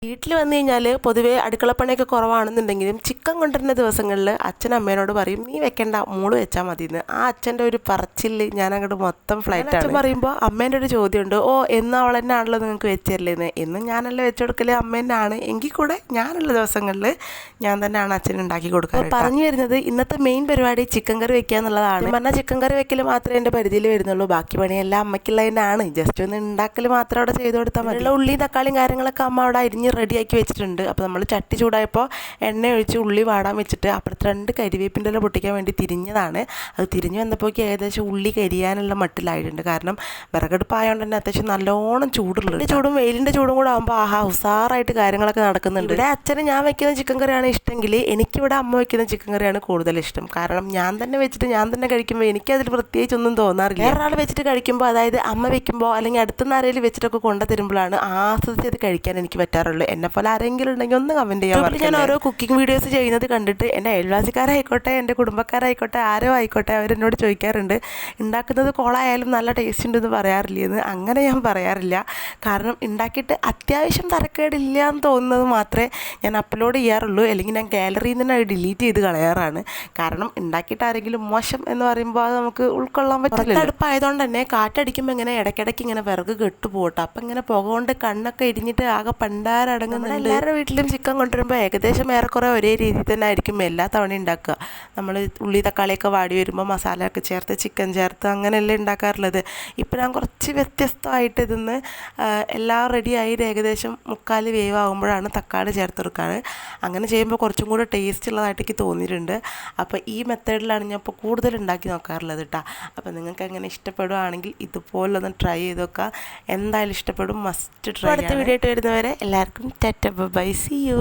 വീട്ടിൽ വന്നു കഴിഞ്ഞാൽ പൊതുവേ അടുക്കളപ്പണിയൊക്കെ കുറവാണെന്നുണ്ടെങ്കിലും ചിക്കൻ കൊണ്ടുവരുന്ന ദിവസങ്ങളിൽ അച്ഛൻ അമ്മേനോട് പറയും നീ വെക്കേണ്ട മോള് വെച്ചാൽ മതിയെന്ന്. ആ അച്ഛൻ്റെ ഒരു പറച്ചിൽ ഞാൻ അങ്ങോട്ട് മൊത്തം ഫ്ലൈറ്റാണ്. അച്ഛൻ പറയുമ്പോൾ അമ്മേൻ്റെ ഒരു ചോദ്യമുണ്ട്, ഓ എന്ന് അവൾ തന്നെ ആണല്ലോ നിങ്ങൾക്ക് വെച്ച് തരലേന്ന്. എന്നും ഞാനല്ല വെച്ച് കൊടുക്കൽ അമ്മേൻ്റെ ആണ്, എങ്കിൽ കൂടെ ഞാനുള്ള ദിവസങ്ങളിൽ ഞാൻ തന്നെയാണ് അച്ഛൻ ഉണ്ടാക്കി കൊടുക്കുക. പറഞ്ഞു വരുന്നത് ഇന്നത്തെ മെയിൻ പരിപാടി ചിക്കൻ കറി വെക്കുക എന്നുള്ളതാണ്. പറഞ്ഞാൽ ചിക്കൻ കറി വെക്കൽ മാത്രമേ എൻ്റെ പരിധിയിൽ വരുന്നുള്ളൂ, ബാക്കി പണിയെല്ലാം അമ്മയ്ക്കുള്ളതിനാണ്. ജസ്റ്റ് ഒന്ന് ഉണ്ടാക്കൽ മാത്രം അവിടെ ചെയ്ത് കൊടുത്താൽ മതി. ഉള്ളിയും തക്കാളിയും കാര്യങ്ങളൊക്കെ അമ്മ അവിടെ അരിഞ്ഞ് റെഡിയാക്കി വെച്ചിട്ടുണ്ട്. അപ്പോൾ നമ്മൾ ചട്ടി ചൂടായപ്പോൾ എണ്ണ ഒഴിച്ച് ഉള്ളി വാടാൻ വെച്ചിട്ട് അപ്പുറത്ത് 2 കരിവേപ്പിൻ്റെ ഇല പൊട്ടിക്കാൻ വേണ്ടി തിരിഞ്ഞതാണ്. അത് തിരിഞ്ഞ് വന്നപ്പോഴേക്ക് ഏകദേശം ഉള്ളി കരിയാനുള്ള മട്ടിലായിട്ടുണ്ട്. കാരണം വിറകടുപ്പായതുകൊണ്ട് തന്നെ അത്യാവശ്യം നല്ലോണം ചൂടുള്ളത്. ചൂടും വെയിലിൻ്റെ ചൂടും കൂടെ ആകുമ്പോൾ ആഹാ ഉസാറായിട്ട് കാര്യങ്ങളൊക്കെ നടക്കുന്നുണ്ട്. ഇവിടെ അച്ഛന് ഞാൻ വെക്കുന്ന ചിക്കൻ കറിയാണ് ഇഷ്ടമെങ്കിൽ എനിക്കിവിടെ അമ്മ വെക്കുന്ന ചിക്കൻ കറിയാണ് കൂടുതൽ ഇഷ്ടം. കാരണം ഞാൻ തന്നെ വെച്ചിട്ട് ഞാൻ തന്നെ കഴിക്കുമ്പോൾ എനിക്കതിൽ പ്രത്യേകിച്ചൊന്നും തോന്നാറില്ല. വേറൊരാൾ വെച്ചിട്ട് കഴിക്കുമ്പോൾ, അതായത് അമ്മ വെക്കുമ്പോൾ അല്ലെങ്കിൽ അടുത്തുനിന്ന് ആരെങ്കിലും വെച്ചിട്ടൊക്കെ കൊണ്ടു തരുമ്പോഴാണ് ആസ്വദിച്ച് അത് കഴിക്കാൻ എനിക്ക് പറ്റാറുള്ളൂ. എന്നെപ്പോലെ ആരെങ്കിലും ഉണ്ടെങ്കിൽ ഒന്ന് കമൻറ്റ് ചെയ്യാൻ. ഞാൻ ഓരോ കുക്കിംഗ് വീഡിയോസ് ചെയ്യുന്നത് കണ്ടിട്ട് എൻ്റെ അയൽവാസിക്കാരായിക്കോട്ടെ എൻ്റെ കുടുംബക്കാരായിക്കോട്ടെ ആരോ ആയിക്കോട്ടെ അവരെന്നോട് ചോദിക്കാറുണ്ട് ഉണ്ടാക്കുന്നത് കോളായാലും നല്ല ടേസ്റ്റ് ഉണ്ടെന്ന് പറയാറില്ലെന്ന്. അങ്ങനെ ഞാൻ പറയാറില്ല. കാരണം ഉണ്ടാക്കിയിട്ട് അത്യാവശ്യം തരക്കേടില്ല എന്ന് തോന്നുന്നത് മാത്രമേ ഞാൻ അപ്ലോഡ് ചെയ്യാറുള്ളൂ. അല്ലെങ്കിൽ ഞാൻ ഗാലറിയിൽ നിന്ന് ഡിലീറ്റ് ചെയ്ത് കളയാറാണ്. കാരണം ഉണ്ടാക്കിയിട്ട് ആരെങ്കിലും മോശം എന്ന് പറയുമ്പോൾ അത് നമുക്ക് ഉൾക്കൊള്ളാൻ പറ്റില്ല. അടുപ്പായതുകൊണ്ട് തന്നെ കാറ്റടിക്കുമ്പോൾ ഇങ്ങനെ ഇടയ്ക്കിടയ്ക്ക് ഇങ്ങനെ വിറക് കെട്ടുപോകട്ടെ. അപ്പം ഇങ്ങനെ പുക കൊണ്ട് കണ്ണൊക്കെ ഇരിഞ്ഞിട്ട് ആകെ പണ്ടാരടങ്ങുന്നുണ്ട്. എല്ലാവരുടെ വീട്ടിലും ചിക്കൻ കൊണ്ടുവരുമ്പോൾ ഏകദേശം ഏറെക്കുറെ ഒരേ രീതിയിൽ തന്നെ ആയിരിക്കും എല്ലാ തവണയും ഉണ്ടാക്കുക. നമ്മൾ ഉള്ളി തക്കാളിയൊക്കെ വാടി വരുമ്പോൾ മസാലയൊക്കെ ചേർത്ത് ചിക്കൻ ചേർത്ത് അങ്ങനെയല്ലേ ഉണ്ടാക്കാറുള്ളത്. ഇപ്പോൾ ഞാൻ കുറച്ച് വ്യത്യസ്തമായിട്ട് ഇതിന്ന് എല്ലാം റെഡിയായി ഏകദേശം 3/4 വേവാകുമ്പോഴാണ് തക്കാളി ചേർത്ത് കൊടുക്കാറ്. അങ്ങനെ ചെയ്യുമ്പോൾ കുറച്ചും കൂടെ ടേസ്റ്റ് ഉള്ളതായിട്ട് എനിക്ക് തോന്നിയിട്ടുണ്ട്. അപ്പോൾ ഈ മെത്തേഡിലാണ് ഞാൻ ഇപ്പോൾ കൂടുതൽ ഉണ്ടാക്കി നോക്കാറുള്ളത് കേട്ടോ. അപ്പോൾ നിങ്ങൾക്ക് അങ്ങനെ ഇഷ്ടപ്പെടുകയാണെങ്കിൽ ഇതുപോലൊന്ന് ട്രൈ ചെയ്ത് നോക്കുക. എന്തായാലും ഇഷ്ടപ്പെടും, മസ്റ്റ് ട്രൈ. അടുത്ത വീഡിയോ ആയിട്ട് വരുന്നവരെ എല്ലാവർക്കും ടാറ്റ ബൈ, സീ യു.